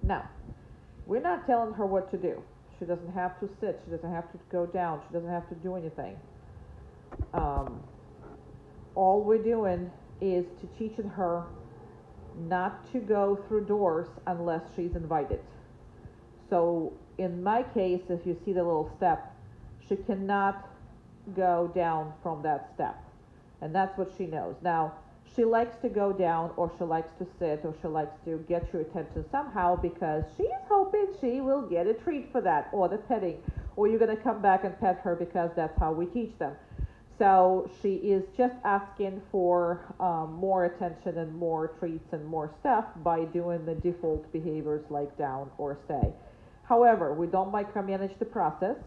Now, we're not telling her what to do. She doesn't have to sit. She doesn't have to go down. She doesn't have to do anything. Um, all we're doing is to teaching her not to go through doors unless she's invited. So in my case, if you see the little step, she cannot go down from that step. And that's what she knows. Now, she likes to go down, or she likes to sit, or she likes to get your attention somehow because she is hoping she will get a treat for that, or the petting, or you're going to come back and pet her because that's how we teach them. So she is just asking for more attention and more treats and more stuff by doing the default behaviors like down or stay. However, we don't micromanage the process.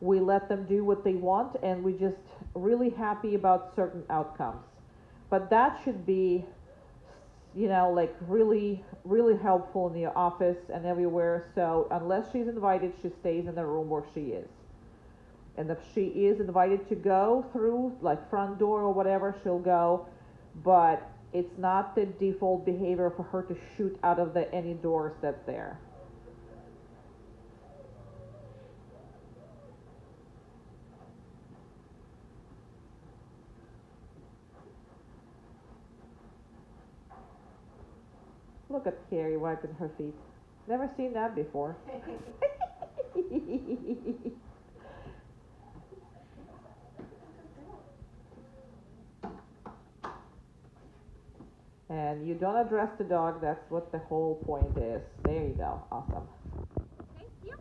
We let them do what they want, and we just really happy about certain outcomes. But that should be, like really, really helpful in the office and everywhere. So unless she's invited, she stays in the room where she is. And if she is invited to go through, like front door or whatever, she'll go. But it's not the default behavior for her to shoot out of any doors that's there. Look at Carrie wiping her feet. Never seen that before. And you don't address the dog. That's what the whole point is. There you go. Awesome. Thank you.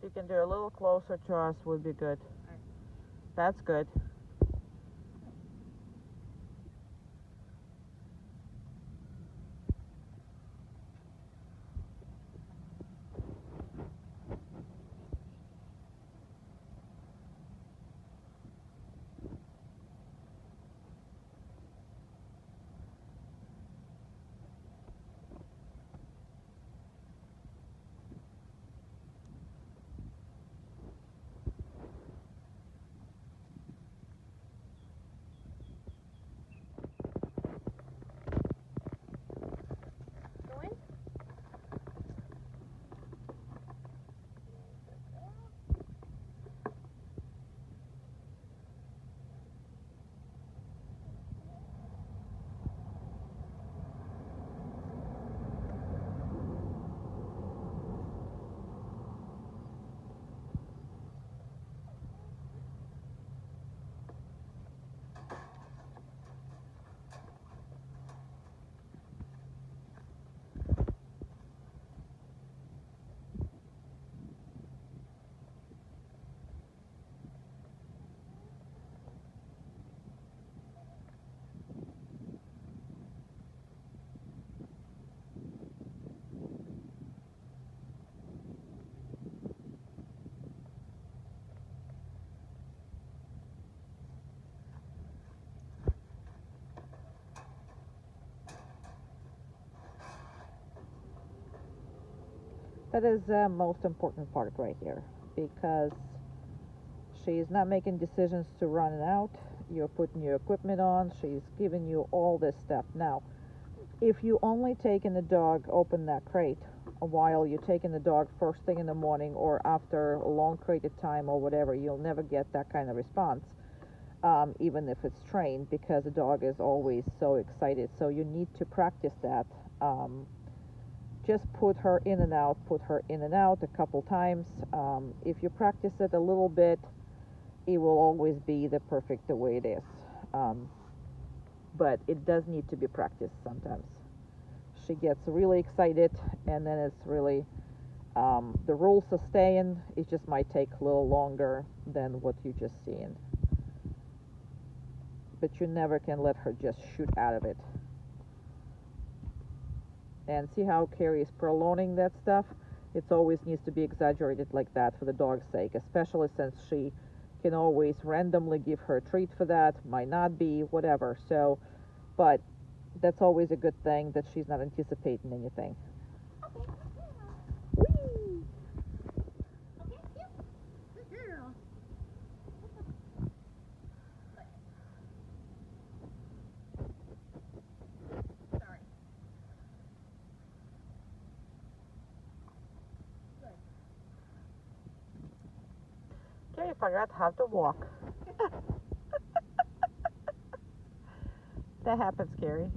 You can do a little closer to us would be good. That's good. Go in. That is the most important part right here, because she's not making decisions to run it out. You're putting your equipment on. She's giving you all this stuff. Now, if you only taking the dog, open that crate while you're taking the dog first thing in the morning or after a long crated time or whatever, you'll never get that kind of response, even if it's trained, because the dog is always so excited. So you need to practice that. Just put her in and out, a couple times. If you practice it a little bit, it will always be the perfect the way it is. But it does need to be practiced sometimes. She gets really excited, and then it's really the rules are staying. It just might take a little longer than what you just seen. But you never can let her just shoot out of it. And see how Carrie is prolonging that stuff? It's always needs to be exaggerated like that for the dog's sake, especially since she can always randomly give her a treat for that, might not be, whatever. So, but that's always a good thing that she's not anticipating anything. Whee! Okay, cute. Good girl. Sorry. Okay, forgot how to walk. That happens, Carrie.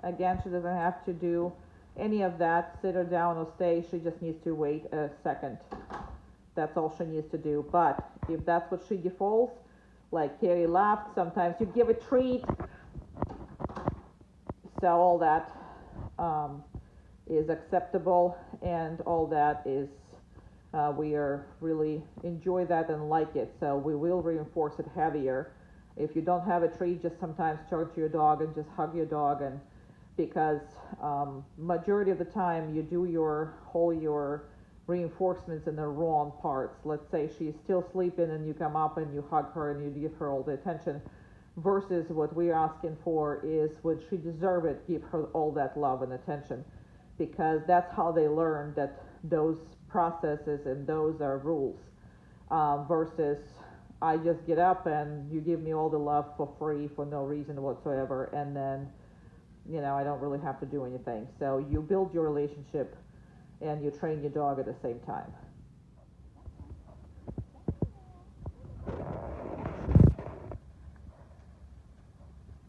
Again, she doesn't have to do any of that, sit her down or stay. She just needs to wait a second. That's all she needs to do. But if that's what she defaults, like Carrie laughed, sometimes you give a treat. So all that is acceptable, and all that is we are really enjoy that and like it. So we will reinforce it heavier. If you don't have a treat, just sometimes turn to your dog and just hug your dog, and because majority of the time you do your reinforcements in the wrong parts. Let's say she's still sleeping and you come up and you hug her and you give her all the attention, versus what we're asking for is when she deserves it, give her all that love and attention, because that's how they learn that those processes and those are rules, versus I just get up and you give me all the love for free for no reason whatsoever, and then I don't really have to do anything. So you build your relationship and you train your dog at the same time.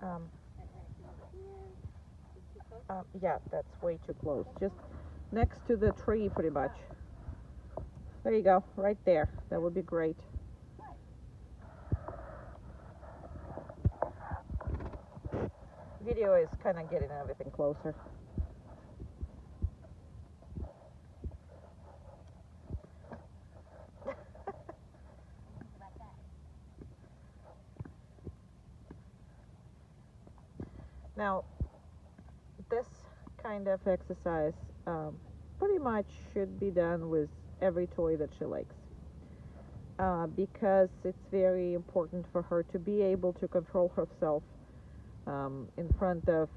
Um, yeah, that's way too close. Just next to the tree, pretty much. There you go, right there. That would be great. Video is kind of getting everything closer. Now, this kind of exercise pretty much should be done with every toy that she likes, because it's very important for her to be able to control herself in front of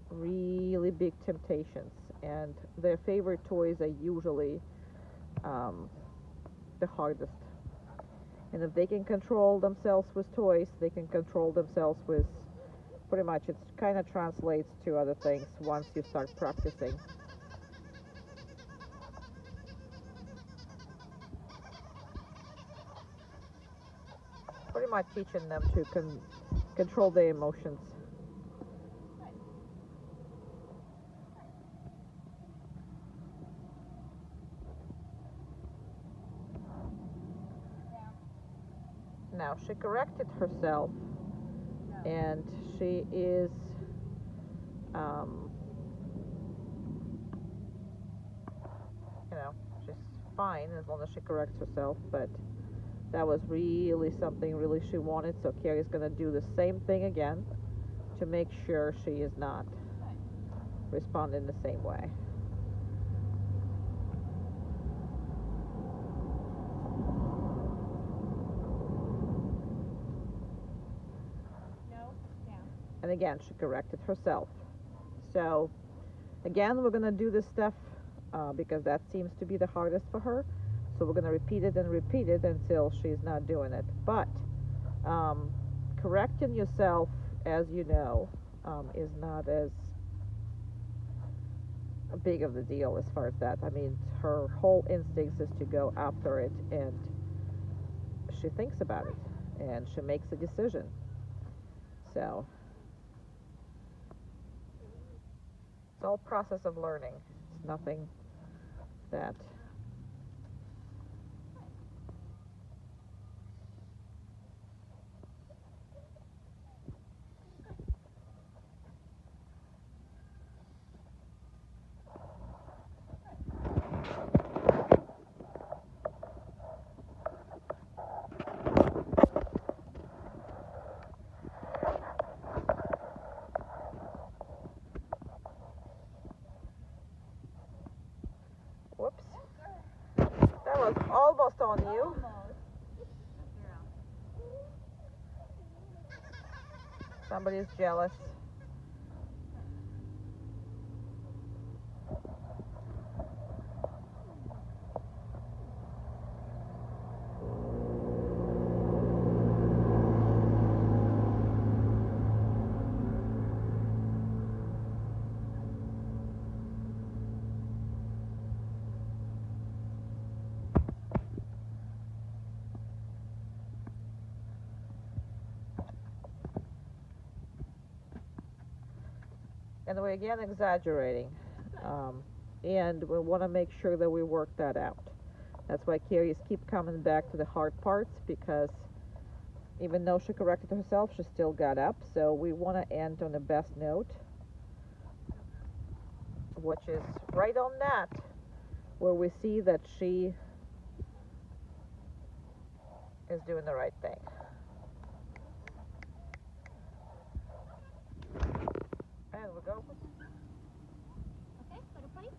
really big temptations, and their favorite toys are usually the hardest. And if they can control themselves with toys, they can control themselves with pretty much, it kind of translates to other things once you start practicing. Pretty much teaching them to control their emotions. Now she corrected herself, and she is you know, she's fine as long as she corrects herself, but that was really something really she wanted, so Carrie's gonna do the same thing again to make sure she is not responding the same way. No, down. And again, she corrected herself. So again, we're gonna do this stuff because that seems to be the hardest for her. So we're gonna repeat it and repeat it until she's not doing it. But correcting yourself, as you know, is not as big of the deal as far as that. I mean, her whole instinct is to go after it, and she thinks about it, and she makes a decision. So it's all process of learning. It's nothing that whoops. That was almost on you. Almost. Girl. Somebody's jealous. And we're again exaggerating. And we want to make sure that we work that out. That's why Carrie's keep coming back to the hard parts, because even though she corrected herself, she still got up. So we want to end on the best note, which is right on that, where we see that she is doing the right thing. And we go. Okay, go to place.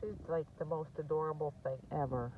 She's like the most adorable thing ever.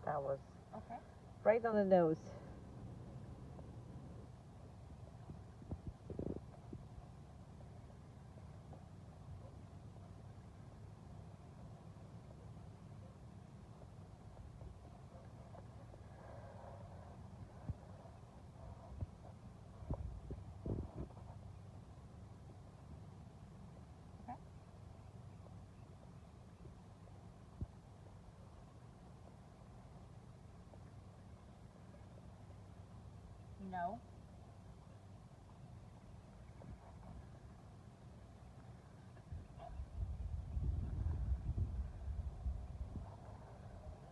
That was right on the nose. No.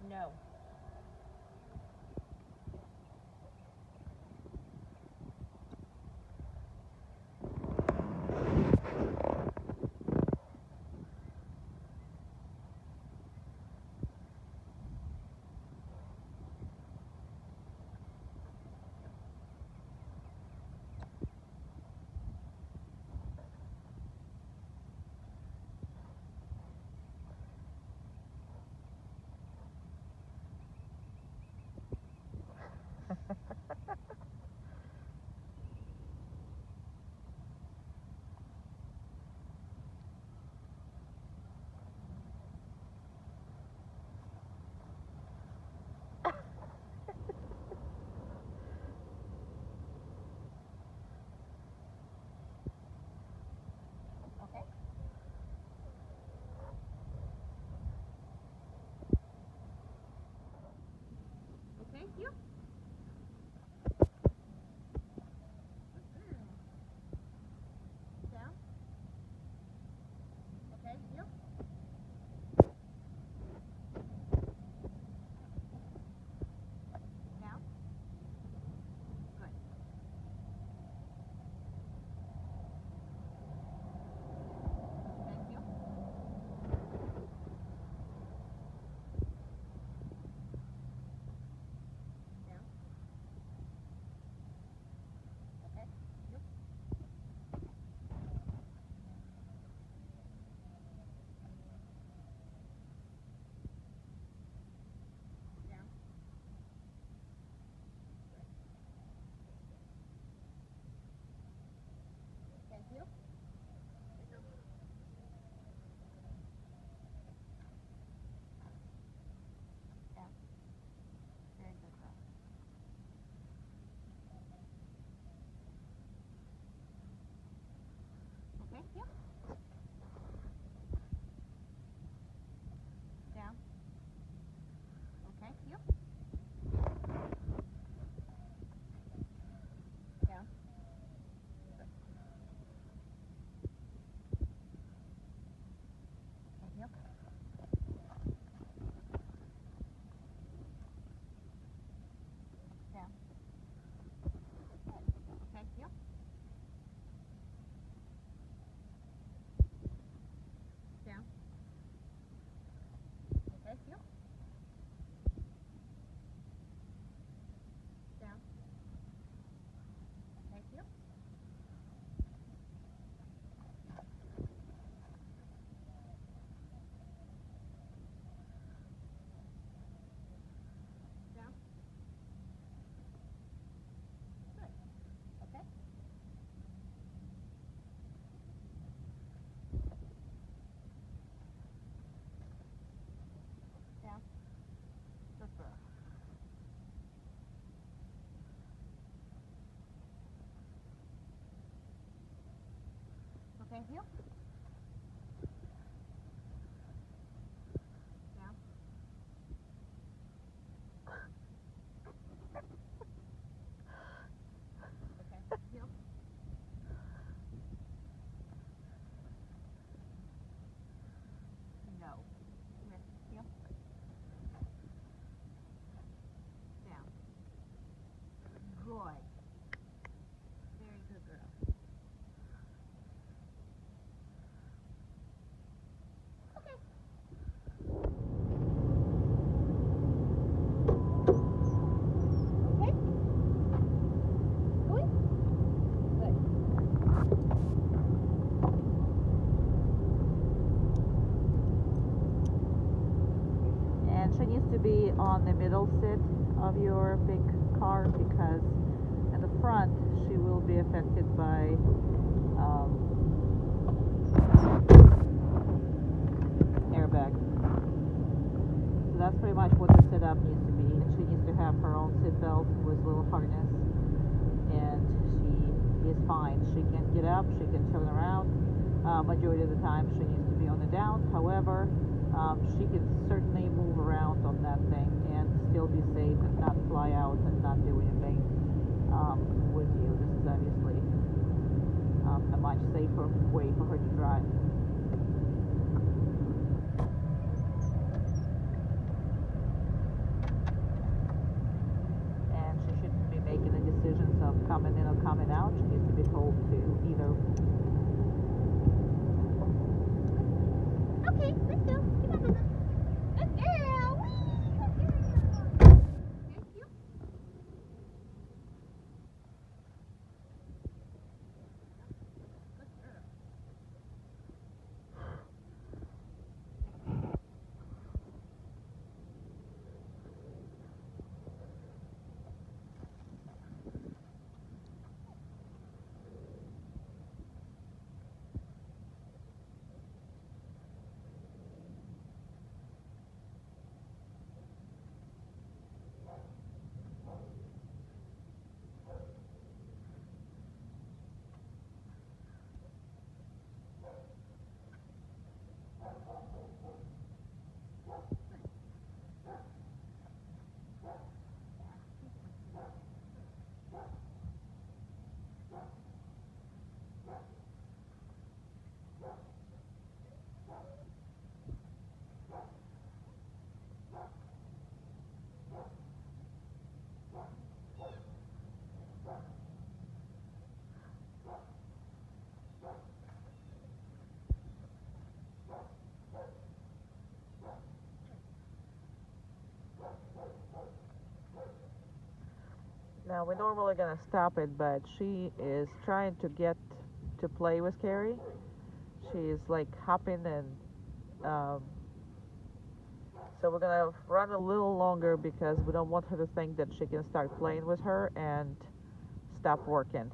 No. Okay. Okay, you. Down. Okay, you. Down. Good. Thank you. Thank you. Down. Okay. Thank you. No. Come here. Heel. Down. Good. Very good girl. Okay. Okay. Going? Good. And she needs to be on the middle seat of your big car because in the front she will be affected by airbag. So that's pretty much what the setup needs to be. And she needs to have her own seat belt with little harness. And she is fine. She can get up, she can turn around. Majority of the time she needs to be on the down. However, she can certainly move around on that thing and still be safe and not fly out and not do anything with you. This is obviously a much safer way for her to drive. And she shouldn't be making the decisions of coming in or coming out. She needs to be told to either. Okay, let's go. Come on, Mama. Good girl. Whee! Good girl. Thank you. Good girl. Now we're normally gonna stop it, but she is trying to get to play with Carrie. She's like hopping and so we're gonna run a little longer because we don't want her to think that she can start playing with her and stop working.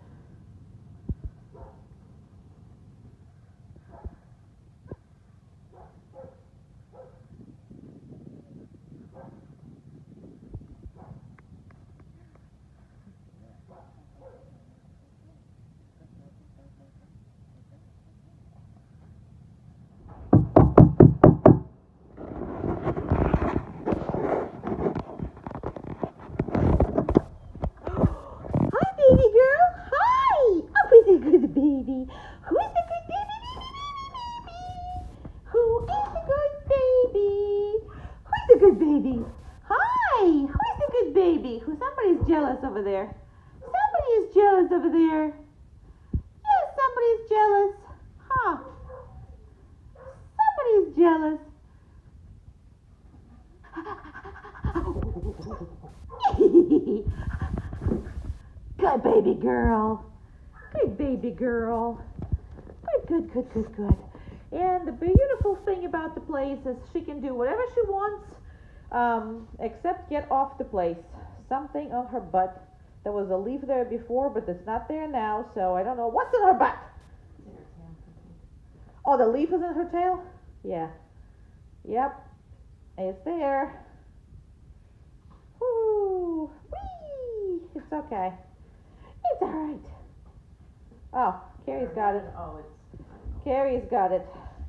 Hi, baby girl. Hi. Oh, who's a good baby? Who's a good baby? Who is a good baby? Who's a good baby? Hi. Who's a good baby? Who? Somebody's jealous over there. Somebody is jealous over there. Yes, somebody's jealous. Huh? Somebody's jealous. Good baby girl. Good baby girl. Good, good, good, good, good. And the beautiful thing about the place is she can do whatever she wants, except get off the place. Something on her butt. There was a leaf there before, but it's not there now, so I don't know what's in her butt. Oh, the leaf is in her tail? Yeah. Yep. It's there. Woo! Whee! It's okay. It's alright. Oh, Carrie's got it. Oh, it's Carrie's got it.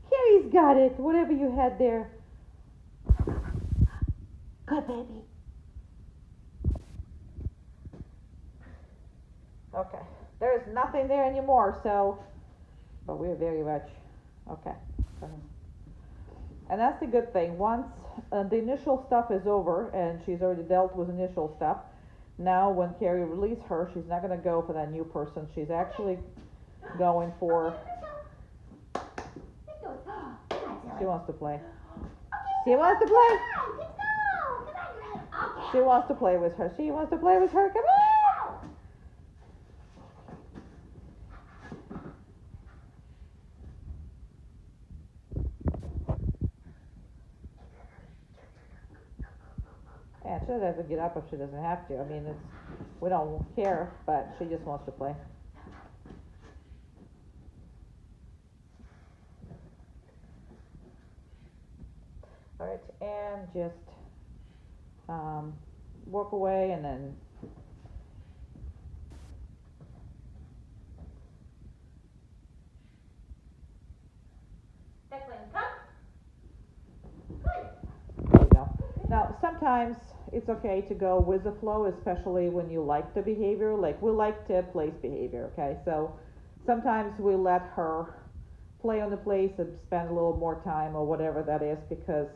Carrie's got it. Whatever you had there. Good baby. Okay. There's nothing there anymore, so, but we're very much, okay. And that's the good thing. Once the initial stuff is over and she's already dealt with initial stuff, now when Carrie releases her, she's not going to go for that new person. She's actually going for, she wants to play. She wants to play. She wants to play with her. She wants to play with her. Come on. Yeah, she doesn't have to get up if she doesn't have to. I mean, it's, we don't care, but she just wants to play. All right, and just walk away and then Declyn, come. there you go. Now, sometimes it's okay to go with the flow, especially when you like the behavior. Like, we like to place behavior, okay? So sometimes we let her play on the place and spend a little more time or whatever that is because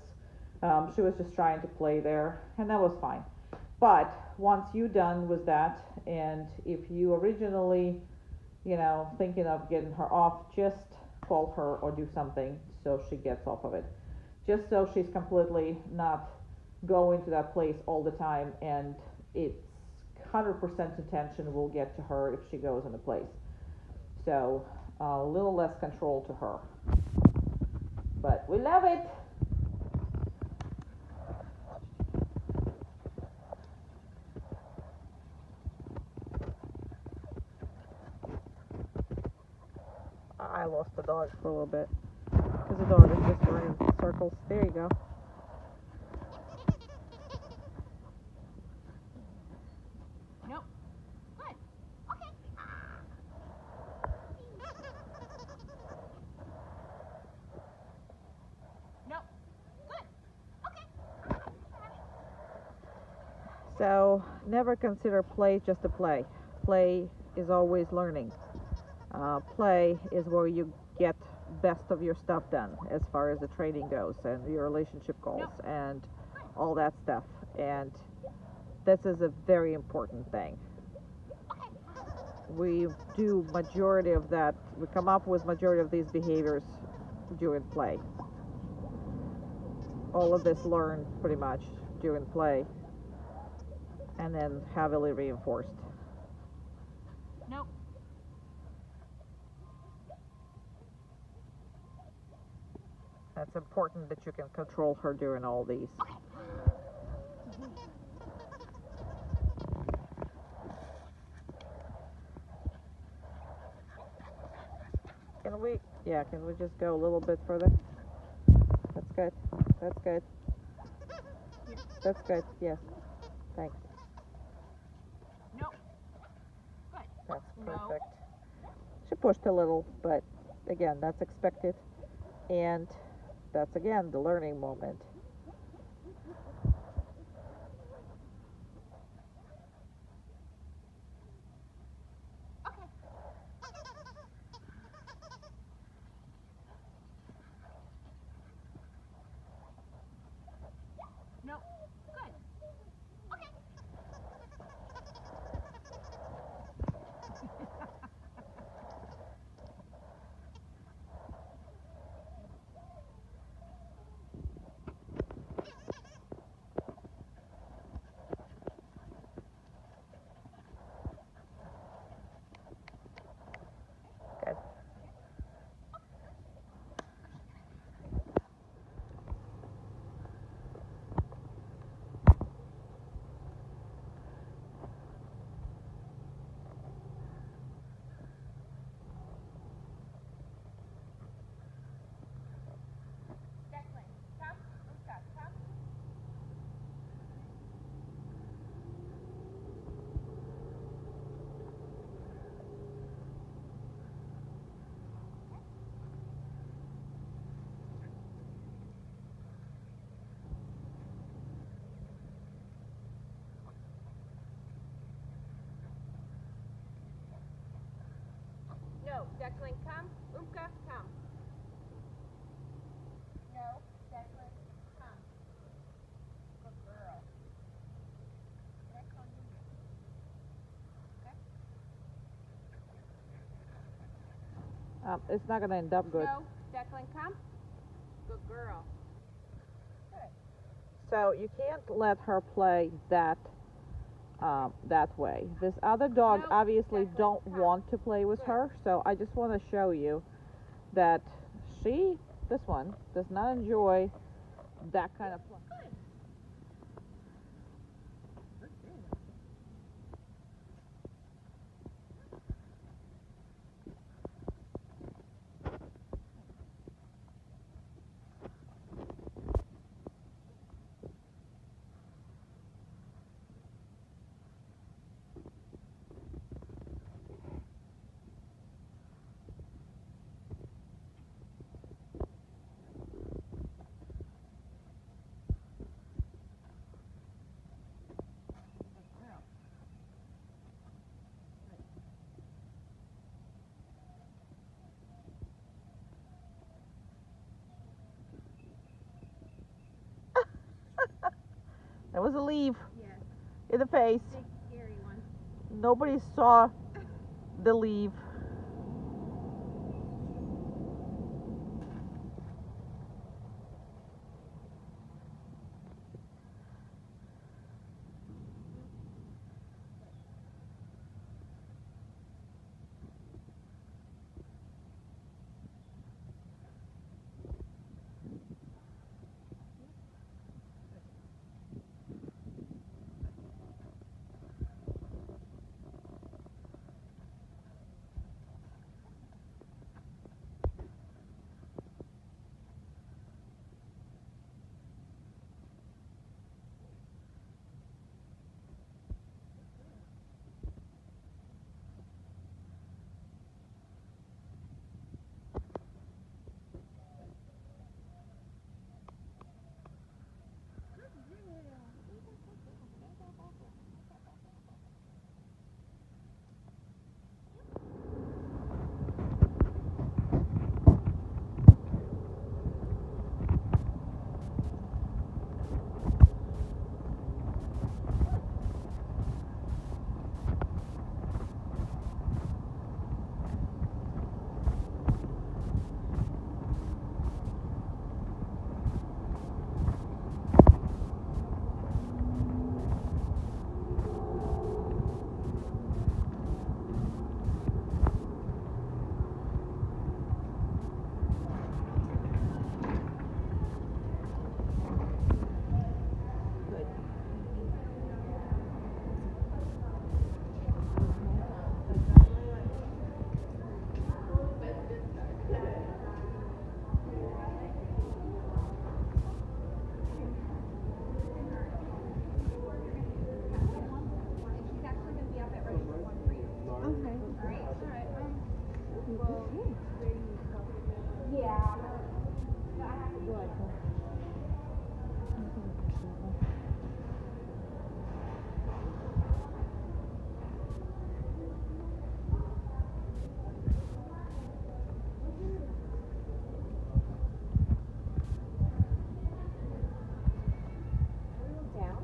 she was just trying to play there, and that was fine. But once you're done with that, and if you originally, thinking of getting her off, just call her or do something so she gets off of it. Just so she's completely not going to that place all the time, and it's 100% attention will get to her if she goes in a place. So a little less control to her. But we love it. I lost the dog for a little bit because the dog is just running in circles. There you go. Nope. Good. Okay. Nope. Good. Okay. So never consider play just a play. Play is always learning. Play is where you get best of your stuff done as far as the training goes and your relationship goals and all that stuff. And this is a very important thing. We do majority of that. We come up with majority of these behaviors during play. All of this learned pretty much during play and then heavily reinforced. Nope. It's important that you can control her during all these. Can we just go a little bit further? That's good. That's good. That's good. Yes. Thanks. Nope. Good. That's No. perfect. She pushed a little, but again, that's expected. And that's again the learning moment. Okay. Nope. Good. Okay. No, Declyn, come. Umka, come. No, Declyn, come. Good girl. Did I call you? Okay. It's not gonna end up good. No, Declyn, come. Good girl. So you can't let her play that way. This other dog No, obviously Declan, don't come. want to play with Good. her, so I just want to show you that this one, does not enjoy that kind of play. There was a leaf Yes, in the face. big scary one. Nobody saw the leaf. She's actually going to be up at register 1 for you. Okay. All right. Well, yeah. No, I have to do it. Down.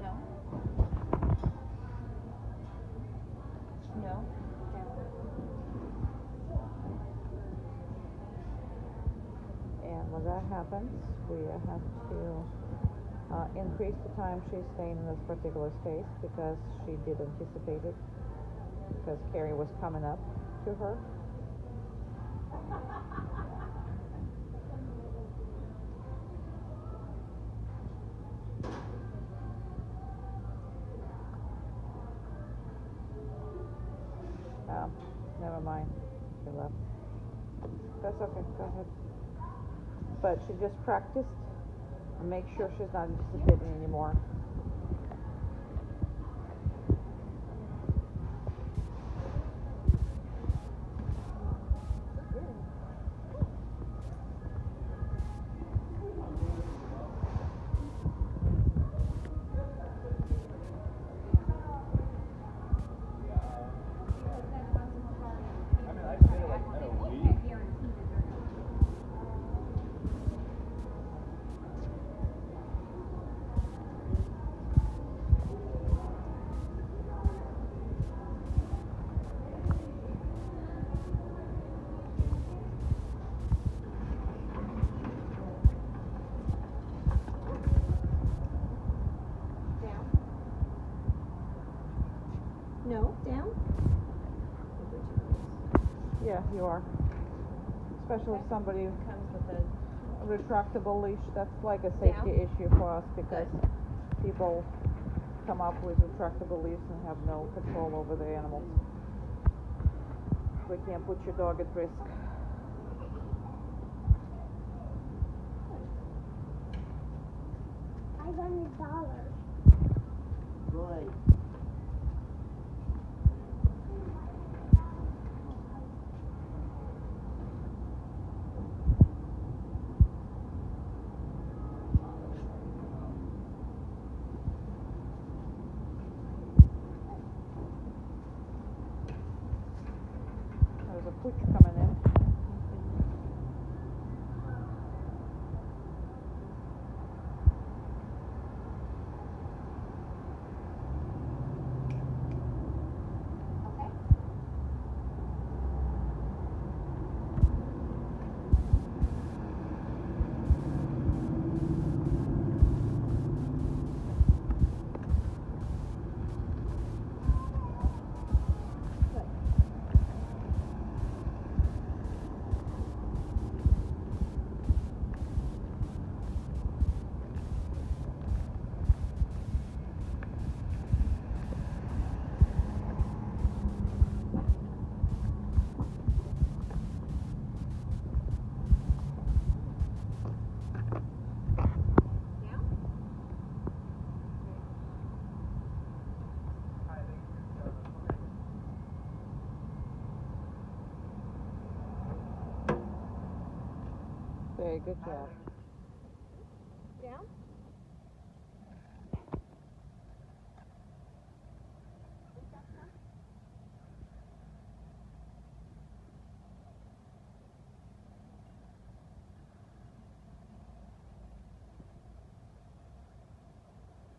No. No. And when that happens, we have to increase the time she's staying in this particular space because she did anticipate it because Carrie was coming up to her. Never mind. She left. That's okay. Go ahead. But she just practiced. And make sure she's not anticipating anymore. No, down. Yeah, you are. Especially if somebody Comes with a retractable leash. That's like a safety issue for us because people come up with retractable leash and have no control over the animals. We can't put your dog at risk. I won $1. Good. There's a pooch coming in. Okay. Very good job. Down.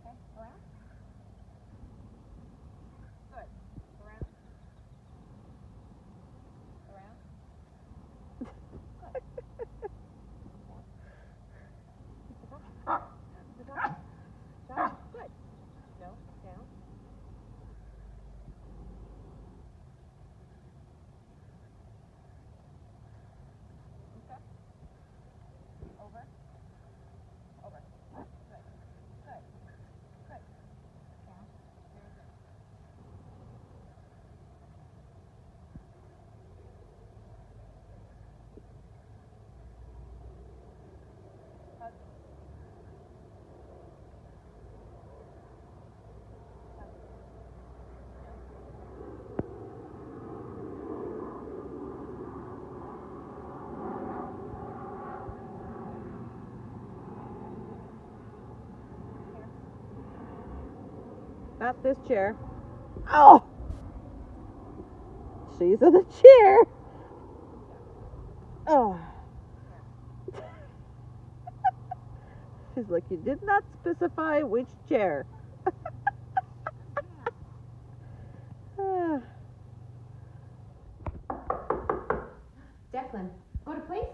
Okay, around. Good. Around. Around. Down. Good. No, down. Okay. Over. Over. Good. Good. Good. Down. Very good. Hug. Not this chair. Oh! She's in the chair. Oh. She's like, you did not specify which chair. Ah. Declyn, go to place.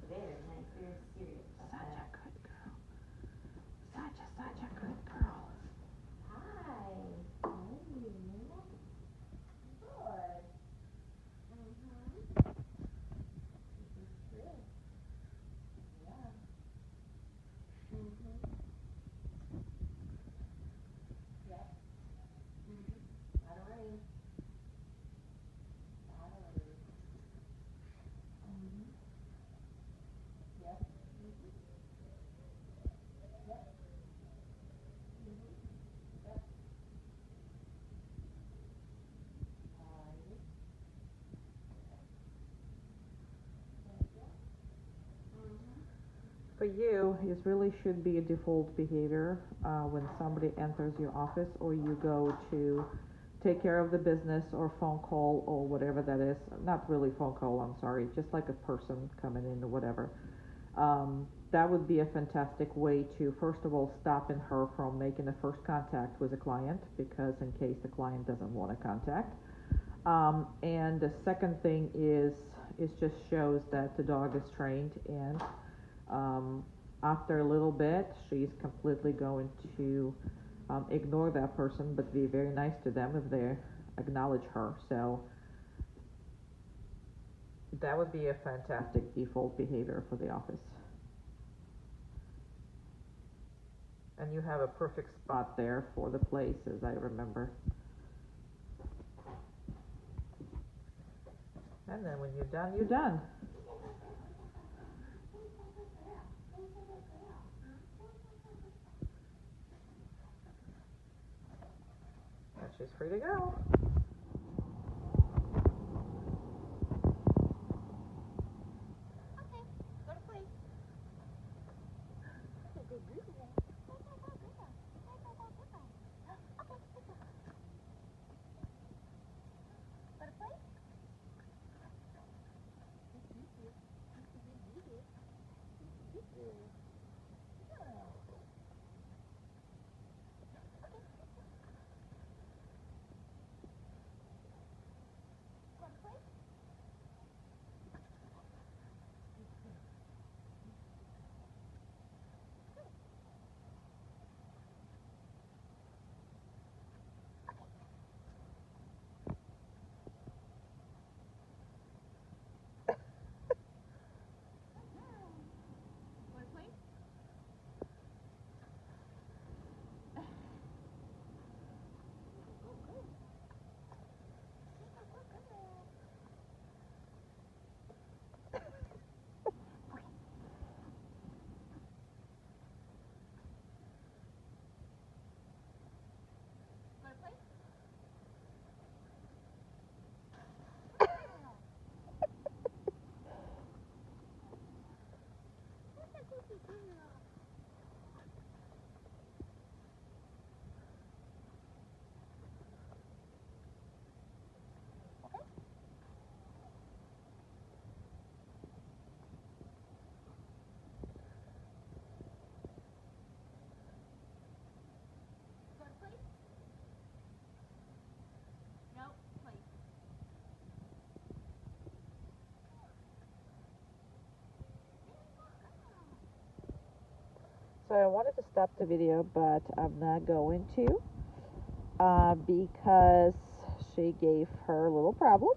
Very nice, very serious. Such a good girl. Such a good girl. Hi. for you is really should be a default behavior when somebody enters your office or you go to take care of the business or phone call or whatever that is. Not really phone call, I'm sorry, just like a person coming in or whatever. That would be a fantastic way to, first of all, stopping her from making the first contact with a client, because in case the client doesn't want to contact. And the second thing is just shows that the dog is trained, and after a little bit, she's completely going to ignore that person, but be very nice to them if they acknowledge her. So that would be a fantastic default behavior for the office. And you have a perfect spot there for the place, as I remember. And then when you're done, you're done. And she's free to go. Okay, go to sleep. Good girl. Go, go, go, go. Go, go, go, go. Okay, good girl. Go to sleep. So I wanted to stop the video, but I'm not going to, because she gave her a little problem.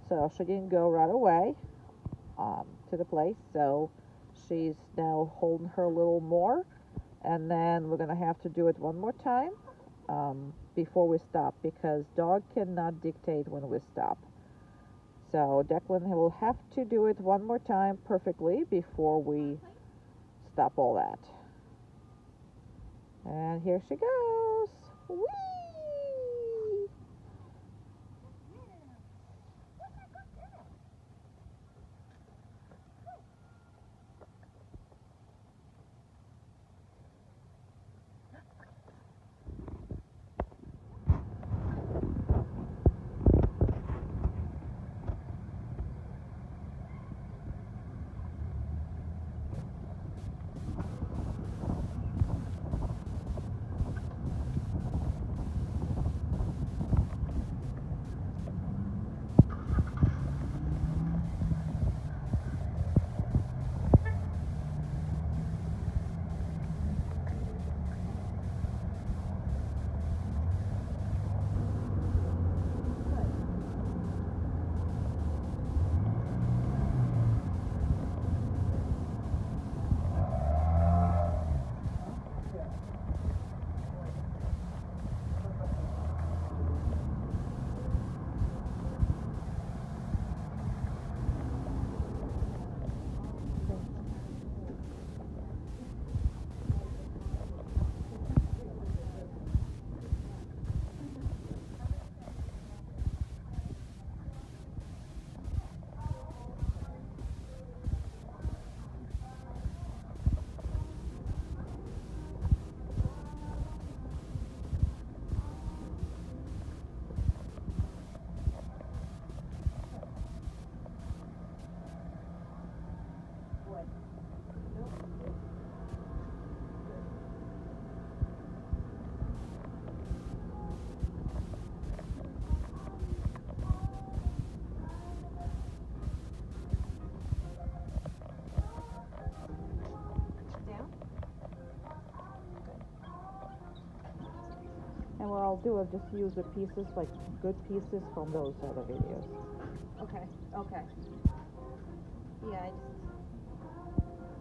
So she didn't go right away to the place. So she's now holding her a little more, and then we're gonna have to do it one more time before we stop, because dog cannot dictate when we stop. So Declyn will have to do it one more time perfectly before we stop all that. And here she goes. Whee! And what I'll do is just use the pieces, like good pieces from those other videos. Okay. Okay. Yeah, I just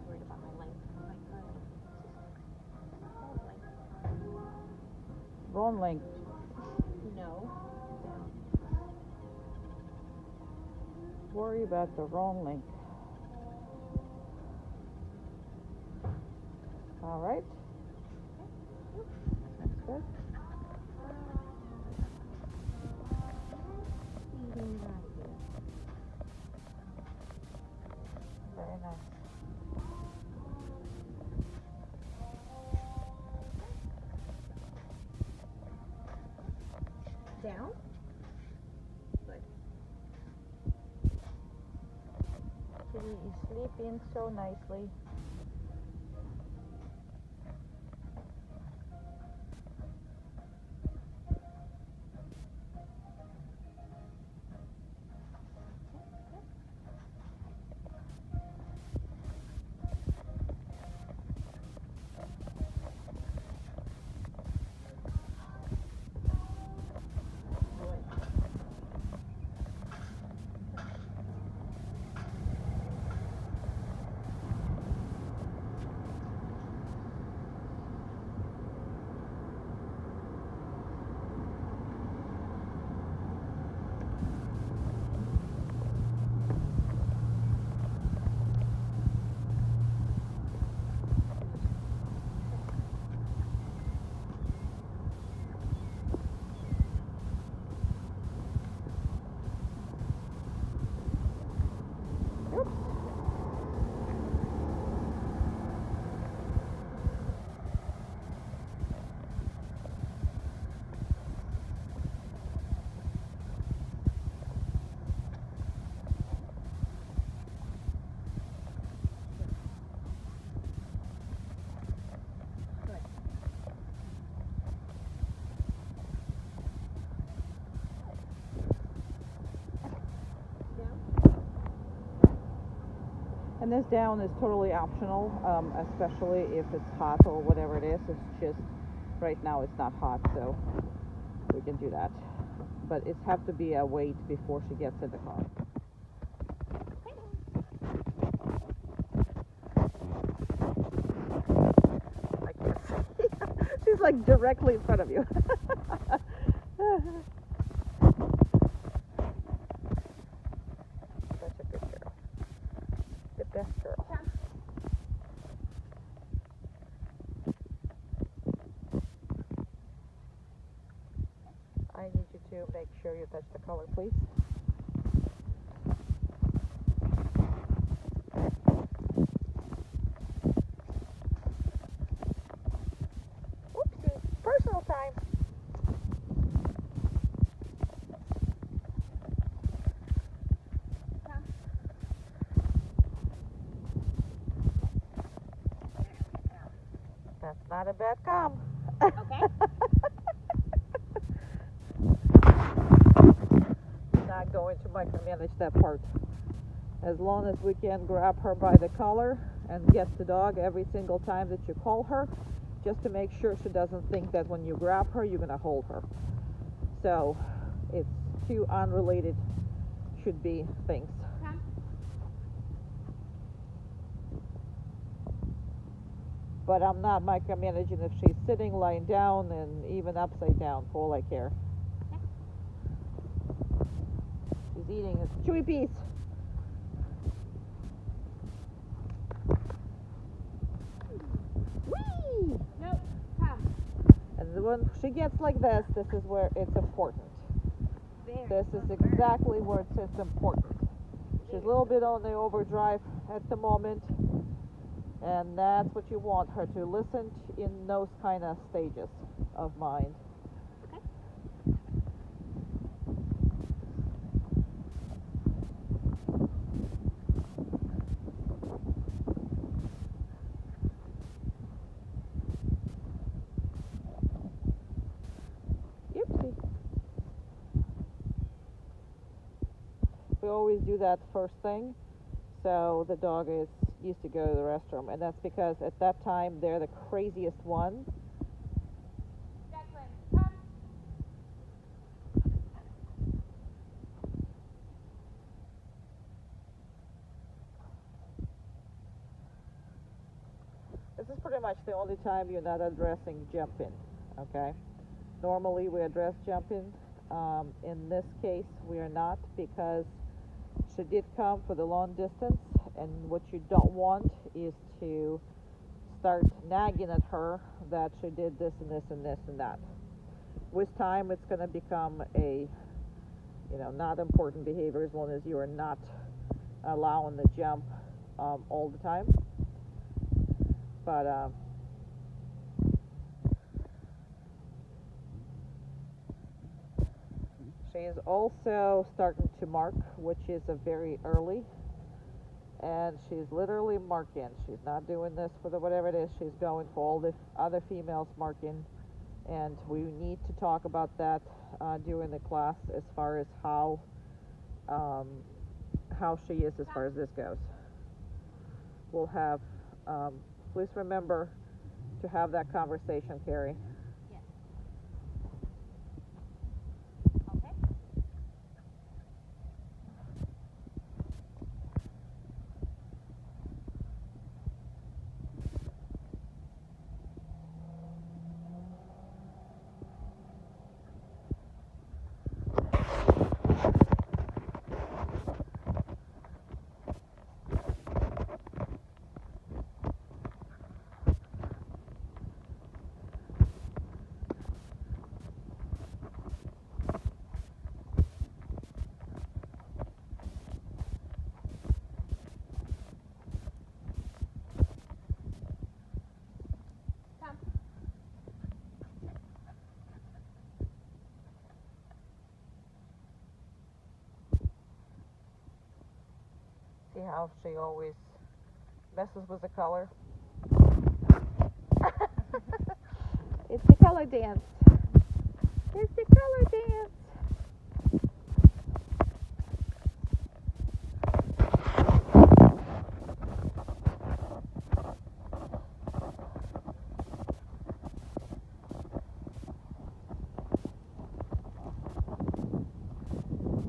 worried about my length. My curly. Wrong length. No. Worry about the wrong length. All right. That's good. Very nice. Down. Good. You sleep in so nicely. And this down is totally optional, especially if it's hot or whatever it is. It's just, right now it's not hot, so we can do that. But it has to be a wait before she gets in the car. I can't see. She's like directly in front of you. Such a good girl. The best girl. I need you to make sure you touch the color, please. Oopsie, personal time. That's not a bad comb. Okay. Not going to micromanage that part. As long as we can grab her by the collar and get the dog every single time that you call her, just to make sure she doesn't think that when you grab her, you're going to hold her. So it's two unrelated should be things. But I'm not micromanaging if she's sitting, lying down, and even upside down, for all I care. She's eating a chewy piece. Whee! Nope. Come. And when she gets like this is where it's important. There. This is exactly where it's important. She's a little bit on the overdrive at the moment. And that's what you want her to listen to in those kind of stages of mind. Okay. Oopsie. We always do that first thing, so the dog is used to go to the restroom, and that's because at that time they're the craziest one. Declyn, come. only time you're not addressing jumping, okay? Normally we address jumping. In this case, we are not because she did come for the long distance, and what you don't want is to start nagging at her that she did this and this and this and that. With time, it's going to become a, not important behavior as long as you are not allowing the jump all the time. But she is also starting to mark, which is a very early, and she's literally marking. She's not doing this for the whatever it is. She's going for all the other females marking, and we need to talk about that during the class as far as how she is as far as this goes. We'll have, please remember to have that conversation, Carrie. Yes. Okay. See how she always messes with the color? It's the color dance. It's the color dance.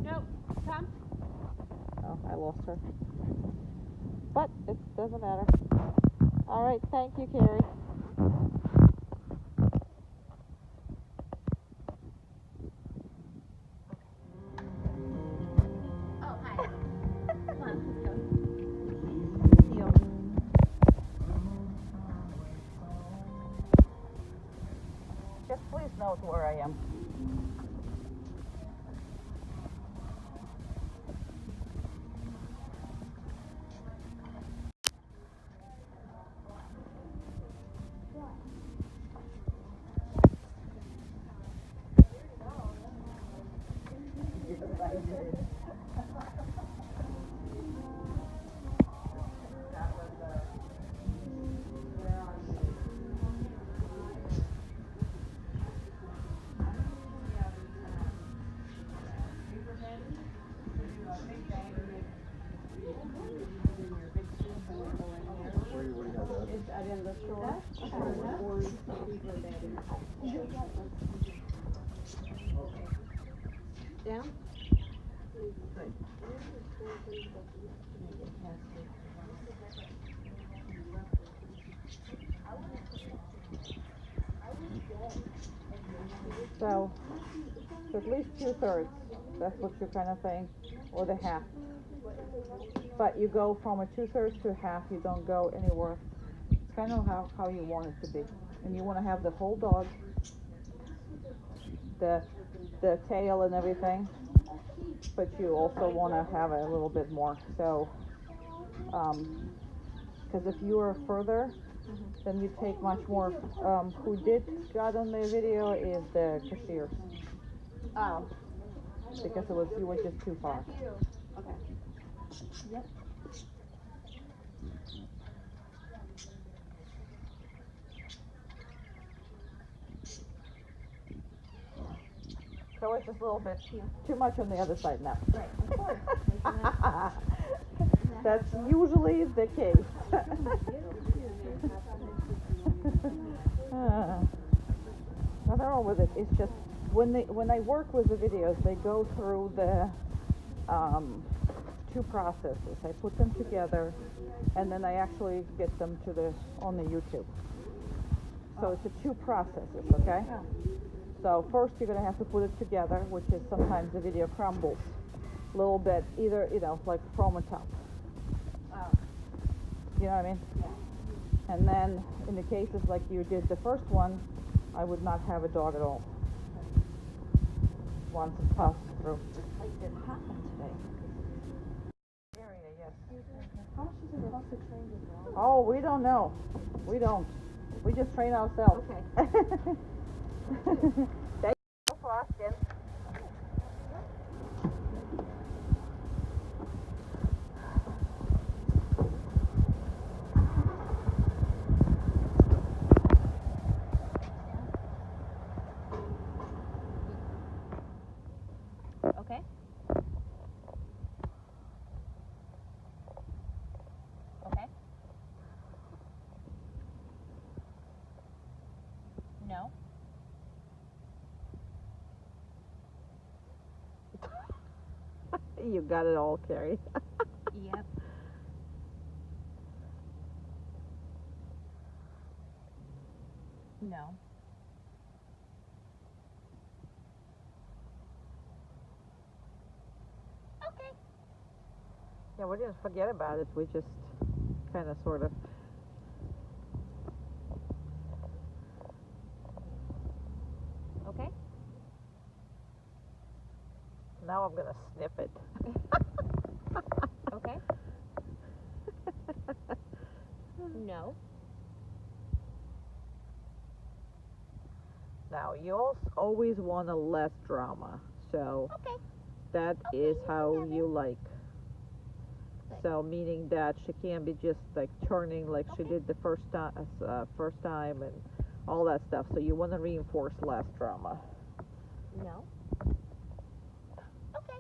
Nope. Come. Oh, I lost her. But it doesn't matter. All right, thank you, Carrie. Oh, hi. Come on, let's go. You. Just please note where I am. Down. So at least 2/3. That's what you're kind of saying, or the half. But you go from a 2/3 to a half. You don't go anywhere. It's kind of how you want it to be, and you want to have the whole dog, the tail and everything. But you also want to have it a little bit more. So, because if you are further, then you take much more. Who did got on the video is the cashier, Oh. because you were just too far. Okay. Yep. So it's just a little bit too much on the other side now. Right, of course. That's usually the case. Nothing wrong with it. It's just when I work with the videos, they go through the two processes. I put them together, and then I actually get them on the YouTube. So it's a two processes, okay? Yeah. So first you're gonna have to put it together, which is sometimes the video crumbles a little bit, either, like from the top. Oh. You know what I mean? Yeah. And then in the cases like you did the first one, I would not have a dog at all. Once it passes through. Like it happened today. Area, yes. How much does it cost to train your dog? Oh, we don't know. We don't. We just train ourselves. Okay. Thank you for asking. Okay. Okay. No. You got it all, Carrie. Yep. No. Okay. Yeah, we didn't forget about it. We just kind of sort of. Okay. Now I'm gonna snip it. Okay. No. Now you always want a less drama, so Okay. that Okay, is you can how have it. you like. Good. So meaning that she can't be just like turning like she Okay. did the first time and all that stuff. So you want to reinforce less drama. No. Okay.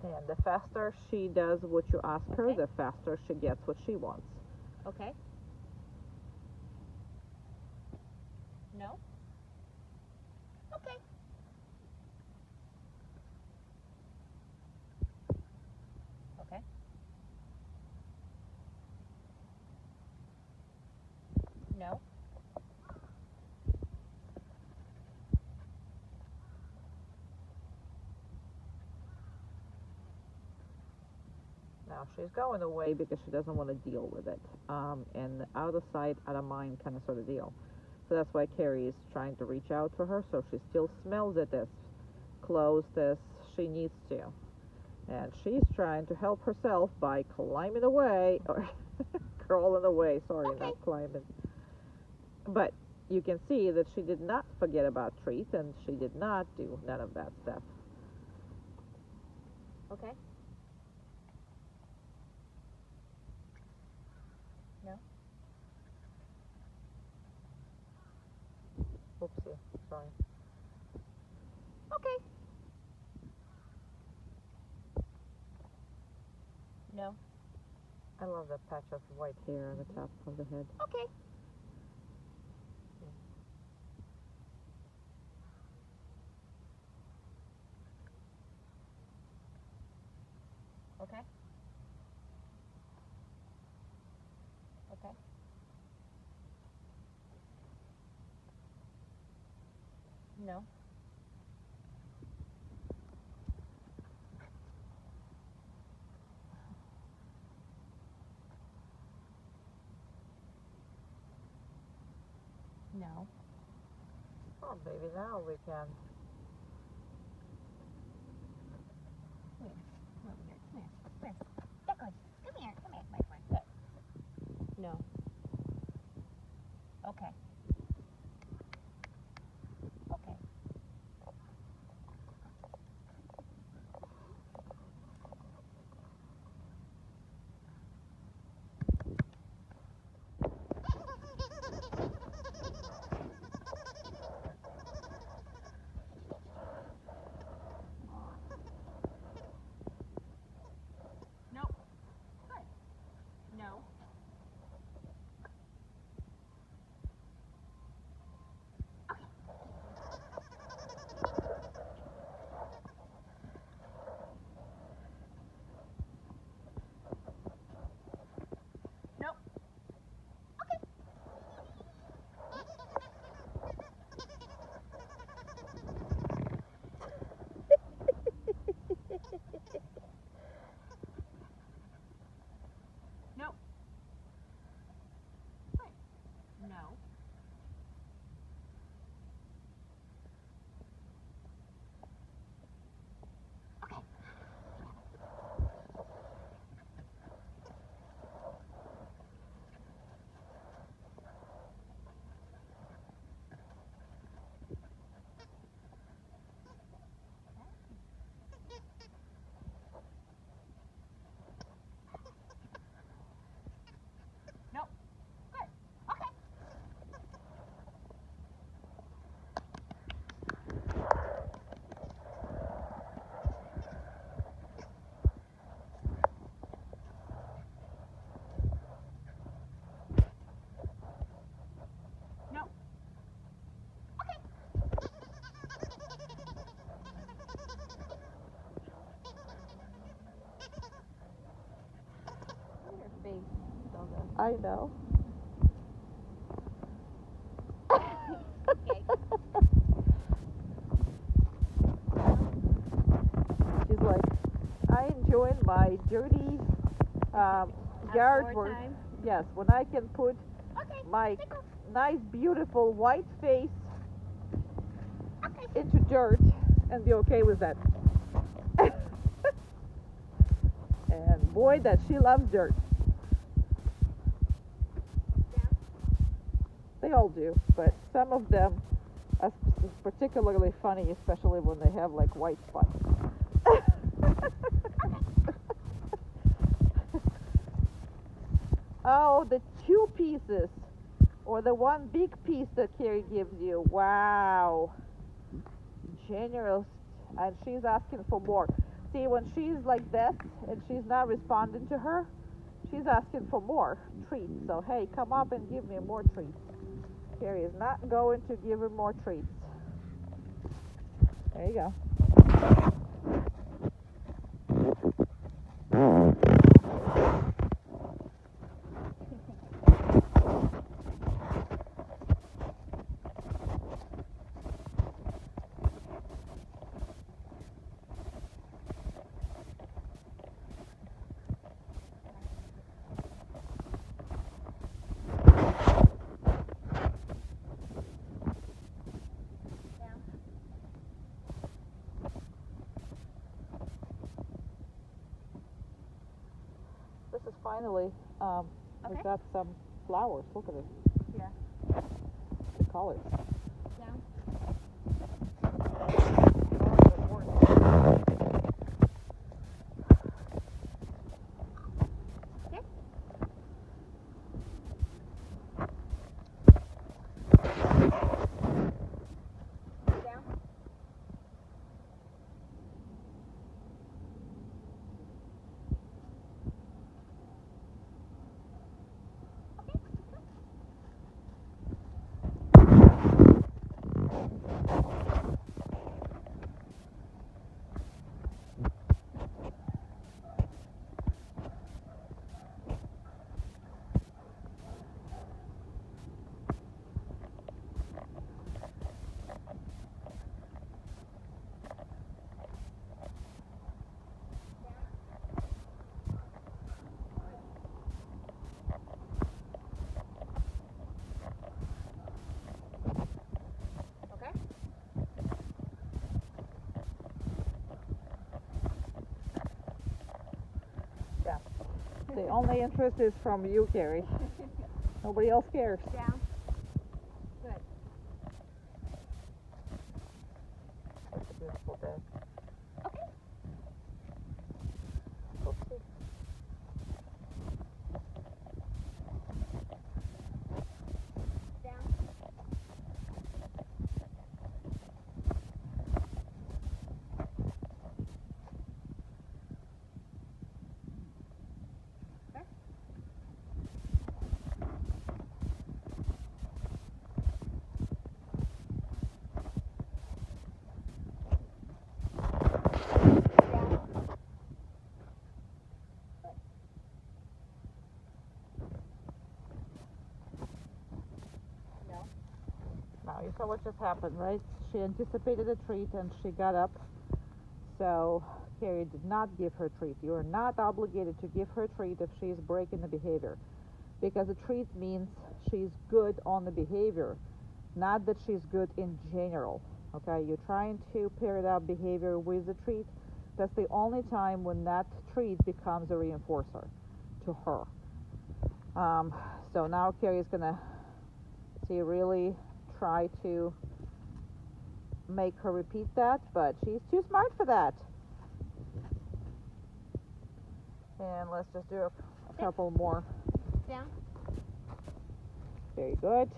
And the faster she does what you ask her, Okay. the faster she gets what she wants. Okay. No. Okay. Okay. No. Now she's going away because she doesn't want to deal with it. And out of sight, out of mind kind of sort of deal. So that's why Carrie is trying to reach out for her, so she still smells it as close as she needs to. And she's trying to help herself by climbing away, or crawling away, sorry, Okay. not climbing. But you can see that she did not forget about treats, and she did not do none of that stuff. Okay. No. Oopsie, sorry. Okay. No. I love that patch of white hair on the top of the head. Okay. Okay. Okay. No. No. Oh, baby, now we can. Come here. Come over here. Come here. Come here. Declan, come here. Come here, my friend. Good. No. Okay. Okay. I know. Okay. She's like, I enjoy my dirty yard Outdoor work. time. Yes, when I can put Okay. my Tickle. nice, beautiful white face Okay. into dirt and be okay with that. And boy, that she loves dirt. Down. They all do, but some of them are particularly funny, especially when they have like white spots. Oh, the two pieces, or the one big piece that Carrie gives you. Wow, generous, and she's asking for more. See, when she's like this and she's not responding to her, she's asking for more treats. So hey, come up and give me more treats. Carrie is not going to give her more treats. There you go. Down. This is finally, we Okay. got some flowers. Look at it. Yeah. The colors. Down. Okay. Down. Okay. Okay. Yeah. The only interest is from you, Carrie. Nobody else cares. Down. Good. It's a beautiful day. Okay. Oopsie. Down. Okay. Down. No. Now, you saw what just happened, right? She anticipated a treat and she got up. So, Carrie did not give her treat. You are not obligated to give her a treat if she is breaking the behavior. Because a treat means she's good on the behavior, not that she's good in general. Okay, you're trying to pair that behavior with the treat. That's the only time when that treat becomes a reinforcer to her. So now Carrie's gonna really try to make her repeat that, but she's too smart for that. And let's just do a couple more. Down. Very good.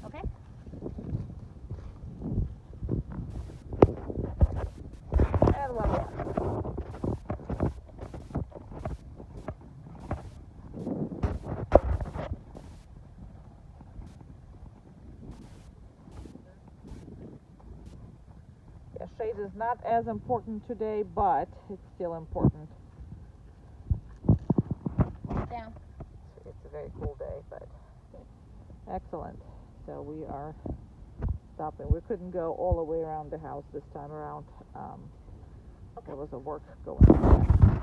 Okay. And one more. is not as important today, but it's still important. Down. It's a very cool day, but excellent. So we are stopping. We couldn't go all the way around the house this time around. There was a work going on.